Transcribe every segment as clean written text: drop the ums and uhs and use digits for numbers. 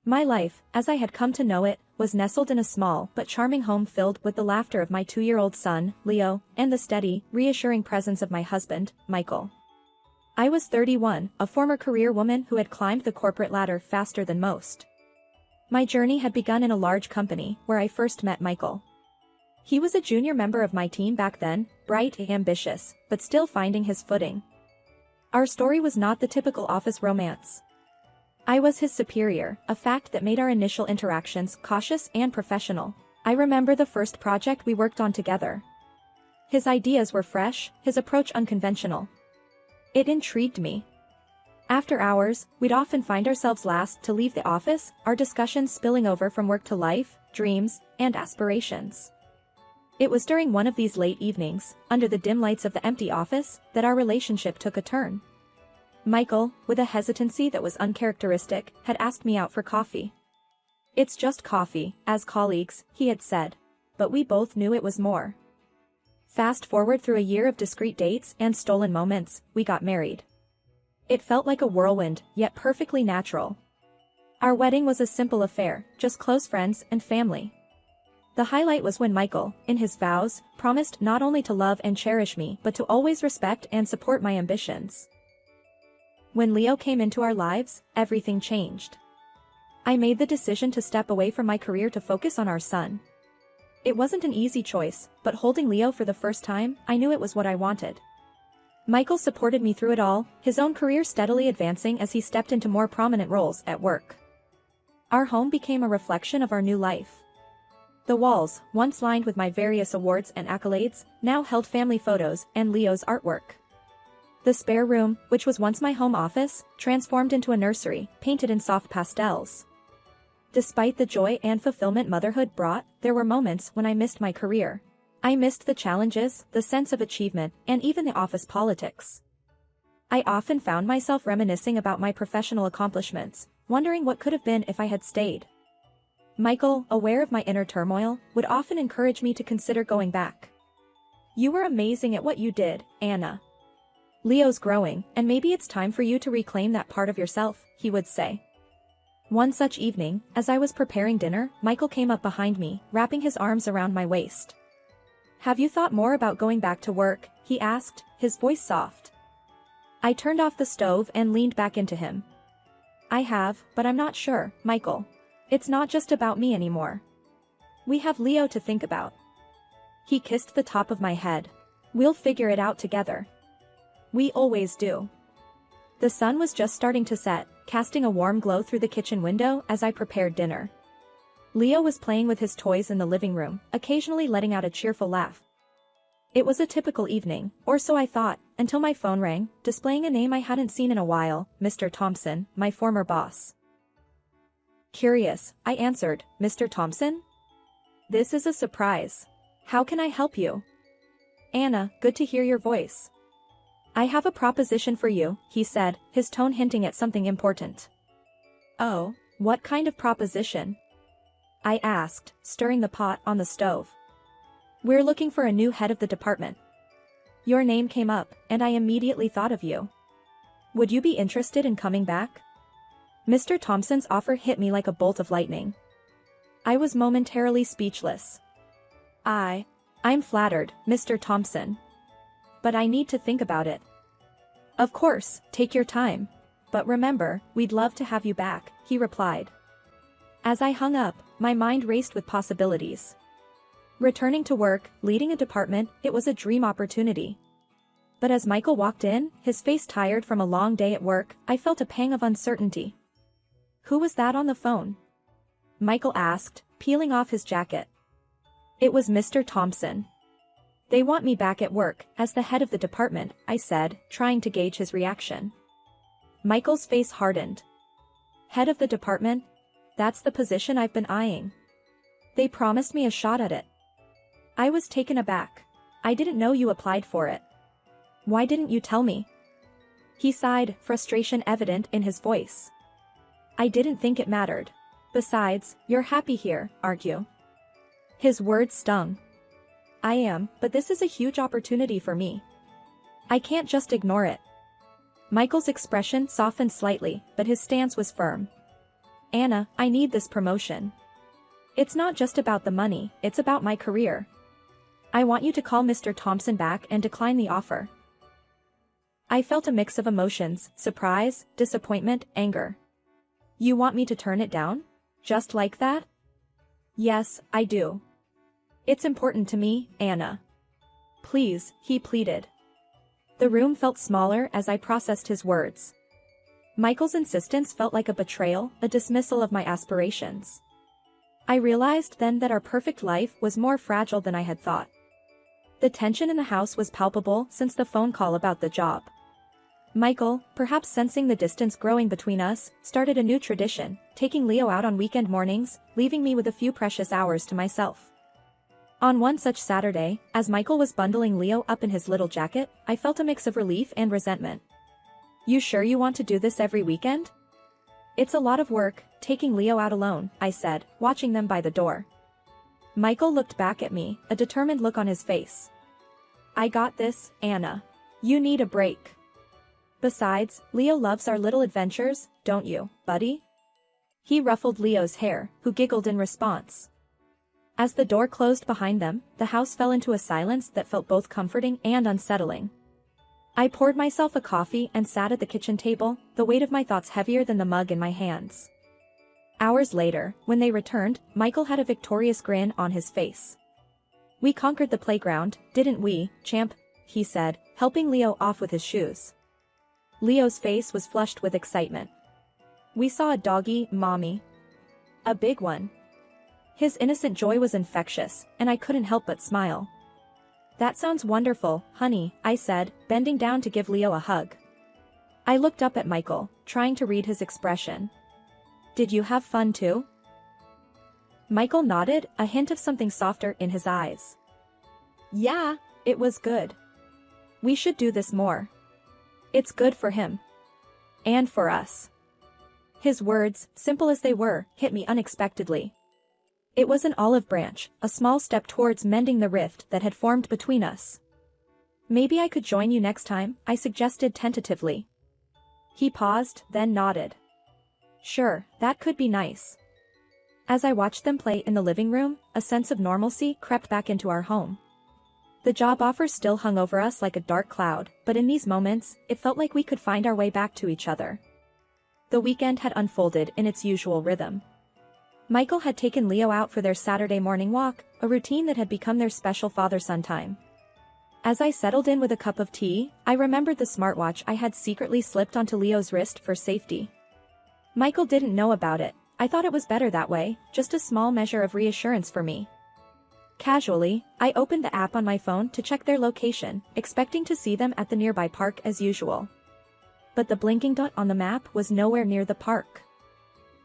My life, as I had come to know it, was nestled in a small but charming home filled with the laughter of my 2-year-old son, Leo, and the steady, reassuring presence of my husband, Michael. I was 31, a former career woman who had climbed the corporate ladder faster than most. My journey had begun in a large company, where I first met Michael. He was a junior member of my team back then, bright and ambitious, but still finding his footing. Our story was not the typical office romance. I was his superior, a fact that made our initial interactions cautious and professional. I remember the first project we worked on together. His ideas were fresh, his approach unconventional. It intrigued me. After hours, we'd often find ourselves last to leave the office, our discussions spilling over from work to life, dreams, and aspirations. It was during one of these late evenings, under the dim lights of the empty office, that our relationship took a turn. Michael, with a hesitancy that was uncharacteristic, had asked me out for coffee. "It's just coffee, as colleagues," he had said. But we both knew it was more. Fast forward through a year of discreet dates and stolen moments, we got married. It felt like a whirlwind, yet perfectly natural. Our wedding was a simple affair, just close friends and family. The highlight was when Michael, in his vows, promised not only to love and cherish me but to always respect and support my ambitions. When Leo came into our lives, everything changed. I made the decision to step away from my career to focus on our son. It wasn't an easy choice, but holding Leo for the first time, I knew it was what I wanted. Michael supported me through it all, his own career steadily advancing as he stepped into more prominent roles at work. Our home became a reflection of our new life. The walls, once lined with my various awards and accolades, now held family photos and Leo's artwork. The spare room, which was once my home office, transformed into a nursery, painted in soft pastels. Despite the joy and fulfillment motherhood brought, there were moments when I missed my career. I missed the challenges, the sense of achievement, and even the office politics. I often found myself reminiscing about my professional accomplishments, wondering what could have been if I had stayed. Michael, aware of my inner turmoil, would often encourage me to consider going back. "You were amazing at what you did, Anna. Leo's growing, and maybe it's time for you to reclaim that part of yourself," he would say. One such evening, as I was preparing dinner, Michael came up behind me, wrapping his arms around my waist. "Have you thought more about going back to work?" he asked, his voice soft. I turned off the stove and leaned back into him. "I have, but I'm not sure, Michael. It's not just about me anymore. We have Leo to think about." He kissed the top of my head. "We'll figure it out together. We always do." The sun was just starting to set, casting a warm glow through the kitchen window as I prepared dinner. Leo was playing with his toys in the living room, occasionally letting out a cheerful laugh. It was a typical evening, or so I thought, until my phone rang, displaying a name I hadn't seen in a while, Mr. Thompson, my former boss. Curious, I answered, "Mr. Thompson? This is a surprise. How can I help you?" "Anna, good to hear your voice. I have a proposition for you," he said, his tone hinting at something important. "Oh, what kind of proposition?" I asked, stirring the pot on the stove. "We're looking for a new head of the department. Your name came up, and I immediately thought of you. Would you be interested in coming back?" Mr. Thompson's offer hit me like a bolt of lightning. I was momentarily speechless. I'm flattered, Mr. Thompson. But I need to think about it." "Of course, take your time. But remember, we'd love to have you back," he replied. As I hung up, my mind raced with possibilities. Returning to work, leading a department, it was a dream opportunity. But as Michael walked in, his face tired from a long day at work, I felt a pang of uncertainty. "Who was that on the phone?" Michael asked, peeling off his jacket. "It was Mr. Thompson. They want me back at work, as the head of the department," I said, trying to gauge his reaction. Michael's face hardened. "Head of the department? That's the position I've been eyeing. They promised me a shot at it." I was taken aback. "I didn't know you applied for it. Why didn't you tell me?" He sighed, frustration evident in his voice. "I didn't think it mattered. Besides, you're happy here, aren't you?" His words stung. "I am, but this is a huge opportunity for me. I can't just ignore it." Michael's expression softened slightly, but his stance was firm. Anna, I need this promotion. It's not just about the money, it's about my career. I want you to call Mr. Thompson back and decline the offer. I felt a mix of emotions, surprise, disappointment, anger. You want me to turn it down? Just like that? Yes, I do. It's important to me, Anna. Please, he pleaded. The room felt smaller as I processed his words. Michael's insistence felt like a betrayal, a dismissal of my aspirations. I realized then that our perfect life was more fragile than I had thought. The tension in the house was palpable since the phone call about the job. Michael, perhaps sensing the distance growing between us, started a new tradition, taking Leo out on weekend mornings, leaving me with a few precious hours to myself. On one such Saturday, as Michael was bundling Leo up in his little jacket, I felt a mix of relief and resentment. You sure you want to do this every weekend? It's a lot of work, taking Leo out alone, I said, watching them by the door. Michael looked back at me, a determined look on his face. I got this, Anna. You need a break. Besides, Leo loves our little adventures, don't you, buddy? He ruffled Leo's hair, who giggled in response. As the door closed behind them, the house fell into a silence that felt both comforting and unsettling. I poured myself a coffee and sat at the kitchen table, the weight of my thoughts heavier than the mug in my hands. Hours later, when they returned, Michael had a victorious grin on his face. We conquered the playground, didn't we, champ? He said, helping Leo off with his shoes. Leo's face was flushed with excitement. We saw a doggy, mommy. A big one. His innocent joy was infectious, and I couldn't help but smile. That sounds wonderful, honey, I said, bending down to give Leo a hug. I looked up at Michael, trying to read his expression. Did you have fun too? Michael nodded, a hint of something softer in his eyes. Yeah, it was good. We should do this more. It's good for him. And for us. His words, simple as they were, hit me unexpectedly. It was an olive branch, a small step towards mending the rift that had formed between us. Maybe I could join you next time, I suggested tentatively. He paused, then nodded. Sure, that could be nice. As I watched them play in the living room, a sense of normalcy crept back into our home. The job offer still hung over us like a dark cloud, but in these moments, it felt like we could find our way back to each other. The weekend had unfolded in its usual rhythm. Michael had taken Leo out for their Saturday morning walk, a routine that had become their special father-son time. As I settled in with a cup of tea, I remembered the smartwatch I had secretly slipped onto Leo's wrist for safety. Michael didn't know about it. I thought it was better that way, just a small measure of reassurance for me. Casually, I opened the app on my phone to check their location, expecting to see them at the nearby park as usual. But the blinking dot on the map was nowhere near the park.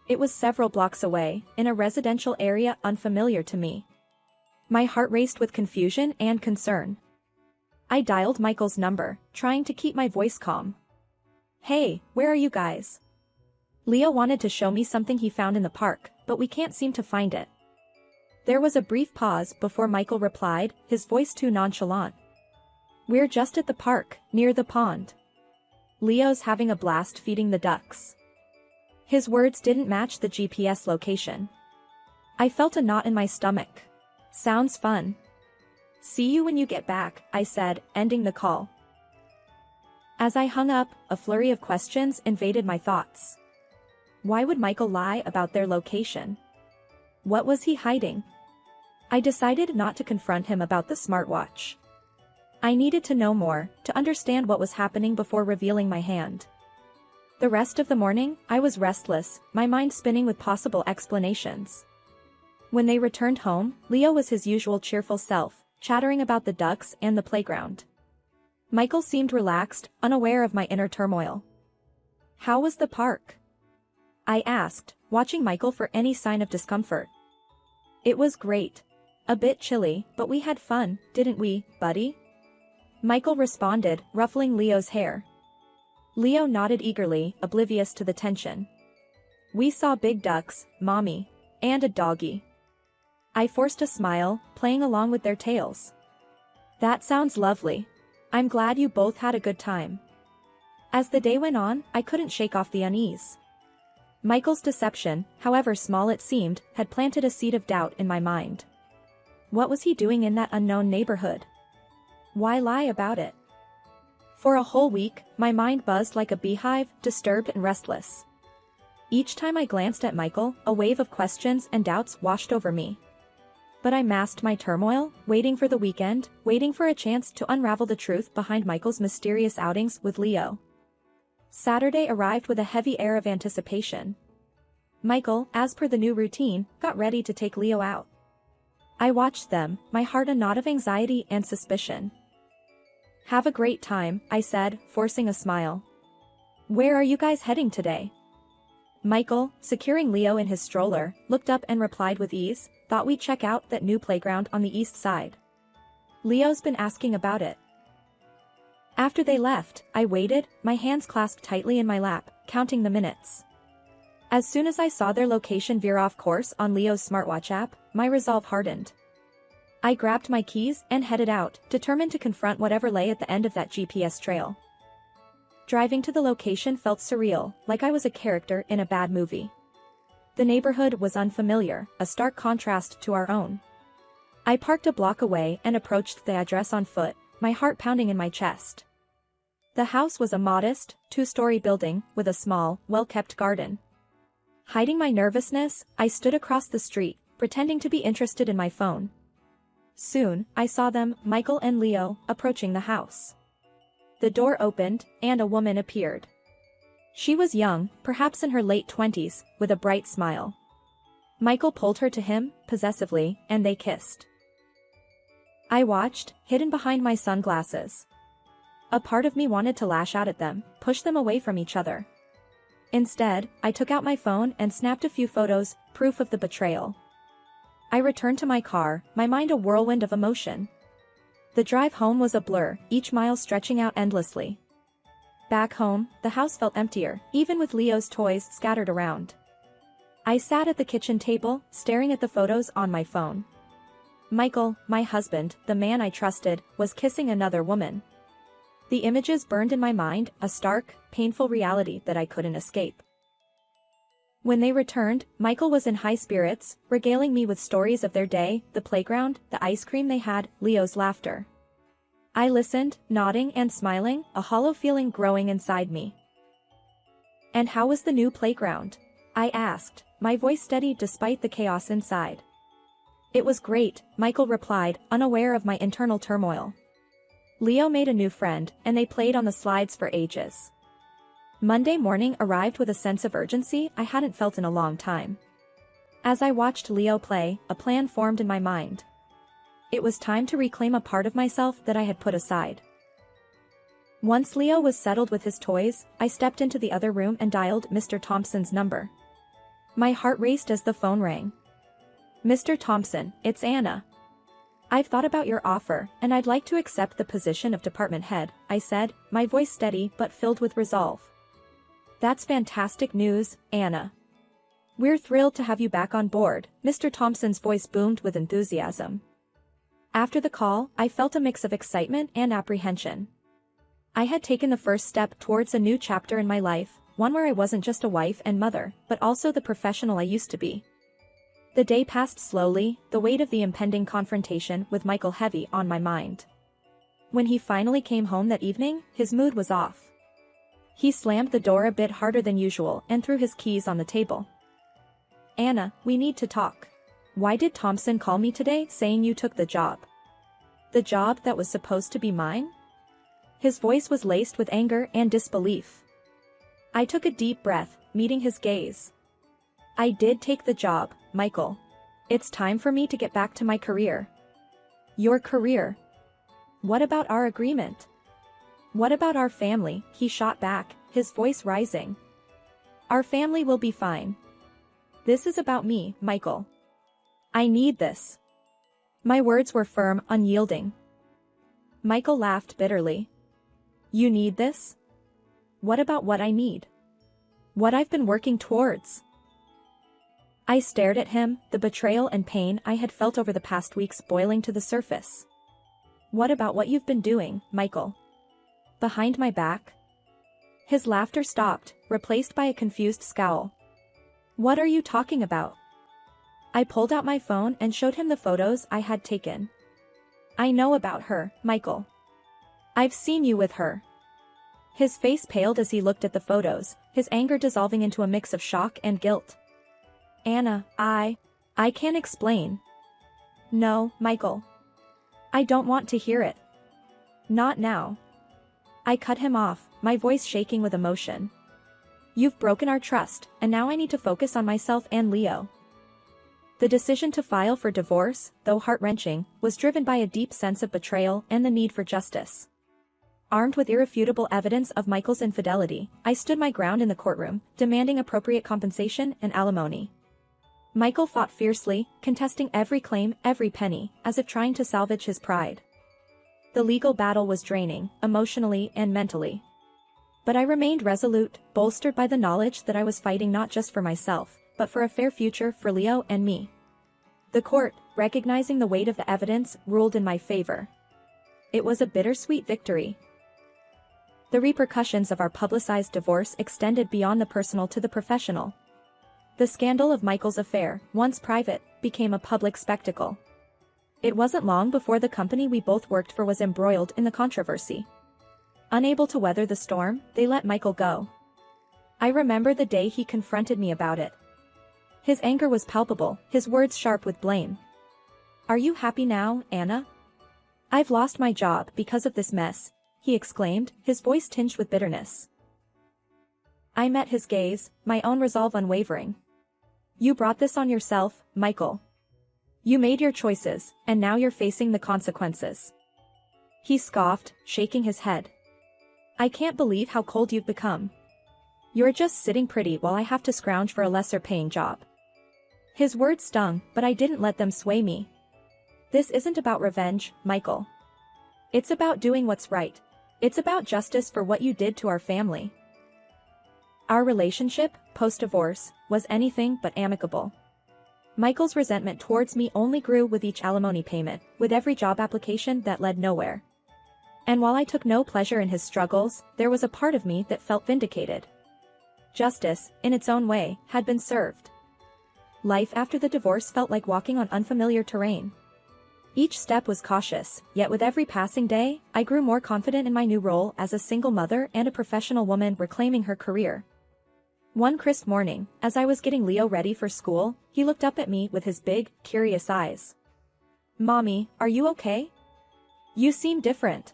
It was several blocks away, in a residential area unfamiliar to me. My heart raced with confusion and concern. I dialed Michael's number, trying to keep my voice calm. Hey, where are you guys? Leo wanted to show me something he found in the park, but we can't seem to find it. There was a brief pause before Michael replied, his voice too nonchalant. We're just at the park, near the pond. Leo's having a blast feeding the ducks. His words didn't match the GPS location. I felt a knot in my stomach. Sounds fun. See you when you get back, I said, ending the call. As I hung up, a flurry of questions invaded my thoughts. Why would Michael lie about their location? What was he hiding? I decided not to confront him about the smartwatch. I needed to know more, to understand what was happening before revealing my hand. The rest of the morning, I was restless, my mind spinning with possible explanations. When they returned home, Leo was his usual cheerful self, chattering about the ducks and the playground. Michael seemed relaxed, unaware of my inner turmoil. How was the park? I asked, watching Michael for any sign of discomfort. It was great. A bit chilly, but we had fun, didn't we, buddy? Michael responded, ruffling Leo's hair. Leo nodded eagerly, oblivious to the tension. We saw big ducks, mommy, and a doggy. I forced a smile, playing along with their tails. That sounds lovely. I'm glad you both had a good time. As the day went on, I couldn't shake off the unease. Michael's deception, however small it seemed, had planted a seed of doubt in my mind. What was he doing in that unknown neighborhood? Why lie about it? For a whole week, my mind buzzed like a beehive, disturbed and restless. Each time I glanced at Michael, a wave of questions and doubts washed over me. But I masked my turmoil, waiting for the weekend, waiting for a chance to unravel the truth behind Michael's mysterious outings with Leo. Saturday arrived with a heavy air of anticipation. Michael, as per the new routine, got ready to take Leo out. I watched them, my heart a knot of anxiety and suspicion. "Have a great time," I said, forcing a smile. "Where are you guys heading today?" Michael, securing Leo in his stroller, looked up and replied with ease, "Thought we'd check out that new playground on the east side. Leo's been asking about it." After they left, I waited, my hands clasped tightly in my lap, counting the minutes. As soon as I saw their location veer off course on Leo's smartwatch app, my resolve hardened. I grabbed my keys and headed out, determined to confront whatever lay at the end of that GPS trail. Driving to the location felt surreal, like I was a character in a bad movie. The neighborhood was unfamiliar, a stark contrast to our own. I parked a block away and approached the address on foot, my heart pounding in my chest. The house was a modest, two-story building with a small, well-kept garden. Hiding my nervousness, I stood across the street, pretending to be interested in my phone. Soon, I saw them, Michael and Leo, approaching the house. The door opened, and a woman appeared. She was young, perhaps in her late 20s, with a bright smile. Michael pulled her to him, possessively, and they kissed. I watched, hidden behind my sunglasses. A part of me wanted to lash out at them, push them away from each other. Instead, I took out my phone and snapped a few photos, proof of the betrayal. I returned to my car, my mind a whirlwind of emotion. The drive home was a blur, each mile stretching out endlessly. Back home, the house felt emptier, even with Leo's toys scattered around. I sat at the kitchen table, staring at the photos on my phone. Michael, my husband, the man I trusted, was kissing another woman. The images burned in my mind, a stark, painful reality that I couldn't escape. When they returned, Michael was in high spirits, regaling me with stories of their day, the playground, the ice cream they had, Leo's laughter. I listened, nodding and smiling, a hollow feeling growing inside me. "And how was the new playground?" I asked, my voice steady despite the chaos inside. "It was great," Michael replied, unaware of my internal turmoil. Leo made a new friend, and they played on the slides for ages. Monday morning arrived with a sense of urgency I hadn't felt in a long time. As I watched Leo play, a plan formed in my mind. It was time to reclaim a part of myself that I had put aside. Once Leo was settled with his toys, I stepped into the other room and dialed Mr. Thompson's number. My heart raced as the phone rang. "Mr. Thompson, it's Anna. I've thought about your offer, and I'd like to accept the position of department head," I said, my voice steady but filled with resolve. "That's fantastic news, Anna. We're thrilled to have you back on board," Mr. Thompson's voice boomed with enthusiasm. After the call, I felt a mix of excitement and apprehension. I had taken the first step towards a new chapter in my life, one where I wasn't just a wife and mother, but also the professional I used to be. The day passed slowly, the weight of the impending confrontation with Michael heavy on my mind. When he finally came home that evening, his mood was off. He slammed the door a bit harder than usual and threw his keys on the table. "Anna, we need to talk. Why did Thompson call me today saying you took the job? The job that was supposed to be mine?" His voice was laced with anger and disbelief. I took a deep breath, meeting his gaze. "I did take the job, Michael. It's time for me to get back to my career." "Your career? What about our agreement? What about our family?" he shot back, his voice rising. "Our family will be fine. This is about me, Michael. I need this." My words were firm, unyielding. Michael laughed bitterly. "You need this? What about what I need? What I've been working towards?" I stared at him, the betrayal and pain I had felt over the past weeks boiling to the surface. "What about what you've been doing, Michael? Behind my back?" His laughter stopped, replaced by a confused scowl. What are you talking about? I pulled out my phone and showed him the photos I had taken. I know about her, Michael. I've seen you with her. His face paled as he looked at the photos, his anger dissolving into a mix of shock and guilt. Anna, I can't explain. No, Michael. I don't want to hear it. Not now. I cut him off, my voice shaking with emotion. You've broken our trust, and now I need to focus on myself and Leo. The decision to file for divorce, though heart-wrenching, was driven by a deep sense of betrayal and the need for justice. Armed with irrefutable evidence of Michael's infidelity, I stood my ground in the courtroom, demanding appropriate compensation and alimony. Michael fought fiercely, contesting every claim, every penny, as if trying to salvage his pride. The legal battle was draining, emotionally and mentally. But I remained resolute, bolstered by the knowledge that I was fighting not just for myself, but for a fair future for Leo and me. The court, recognizing the weight of the evidence, ruled in my favor. It was a bittersweet victory. The repercussions of our publicized divorce extended beyond the personal to the professional. The scandal of Michael's affair, once private, became a public spectacle. It wasn't long before the company we both worked for was embroiled in the controversy. Unable to weather the storm, they let Michael go. I remember the day he confronted me about it. His anger was palpable, his words sharp with blame. Are you happy now, Anna? I've lost my job because of this mess, he exclaimed, his voice tinged with bitterness. I met his gaze, my own resolve unwavering. You brought this on yourself, Michael. You made your choices, and now you're facing the consequences. He scoffed, shaking his head. I can't believe how cold you've become. You're just sitting pretty while I have to scrounge for a lesser-paying job. His words stung, but I didn't let them sway me. This isn't about revenge, Michael. It's about doing what's right. It's about justice for what you did to our family. Our relationship, post-divorce, was anything but amicable. Michael's resentment towards me only grew with each alimony payment, with every job application that led nowhere. And while I took no pleasure in his struggles, there was a part of me that felt vindicated. Justice, in its own way, had been served. Life after the divorce felt like walking on unfamiliar terrain. Each step was cautious, yet with every passing day, I grew more confident in my new role as a single mother and a professional woman reclaiming her career. One crisp morning, as I was getting Leo ready for school, he looked up at me with his big, curious eyes. Mommy, are you okay? You seem different.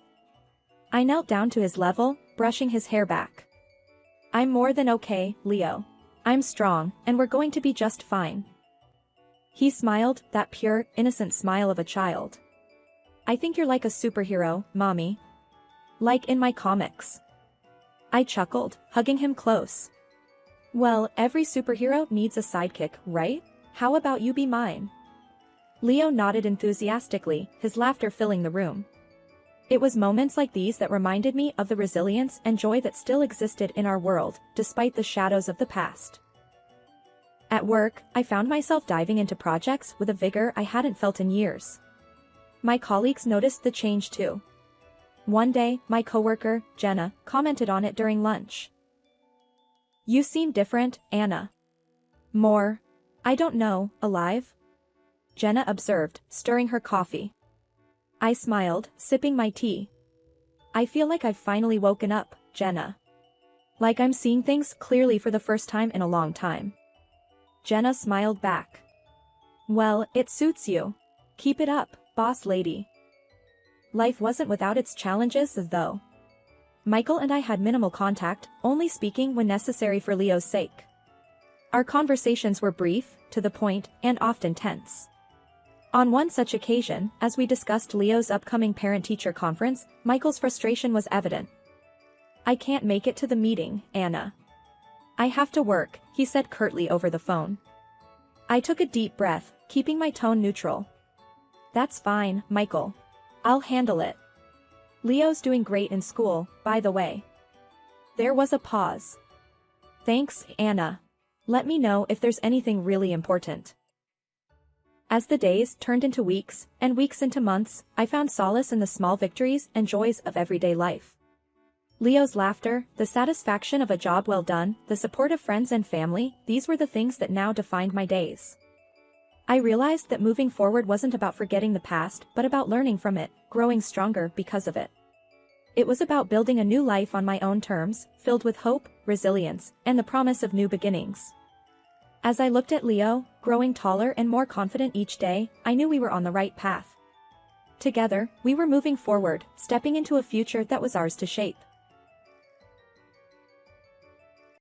I knelt down to his level, brushing his hair back. I'm more than okay, Leo. I'm strong, and we're going to be just fine. He smiled, that pure, innocent smile of a child. I think you're like a superhero, Mommy. Like in my comics. I chuckled, hugging him close. Well, every superhero needs a sidekick, right? How about you be mine? Leo nodded enthusiastically, his laughter filling the room. It was moments like these that reminded me of the resilience and joy that still existed in our world, despite the shadows of the past. At work, I found myself diving into projects with a vigor I hadn't felt in years. My colleagues noticed the change too. One day, my coworker, Jenna, commented on it during lunch. You seem different, Anna. More, I don't know, alive? Jenna observed, stirring her coffee. I smiled, sipping my tea. I feel like I've finally woken up, Jenna. Like I'm seeing things clearly for the first time in a long time. Jenna smiled back. Well, it suits you. Keep it up, boss lady. Life wasn't without its challenges, though. Michael and I had minimal contact, only speaking when necessary for Leo's sake. Our conversations were brief, to the point, and often tense. On one such occasion, as we discussed Leo's upcoming parent-teacher conference, Michael's frustration was evident. I can't make it to the meeting, Anna. I have to work, he said curtly over the phone. I took a deep breath, keeping my tone neutral. That's fine, Michael. I'll handle it. Leo's doing great in school, by the way. There was a pause. Thanks, Anna. Let me know if there's anything really important. As the days turned into weeks, and weeks into months, I found solace in the small victories and joys of everyday life. Leo's laughter, the satisfaction of a job well done, the support of friends and family, these were the things that now defined my days. I realized that moving forward wasn't about forgetting the past, but about learning from it, growing stronger because of it. It was about building a new life on my own terms, filled with hope, resilience, and the promise of new beginnings. As I looked at Leo, growing taller and more confident each day, I knew we were on the right path. Together, we were moving forward, stepping into a future that was ours to shape.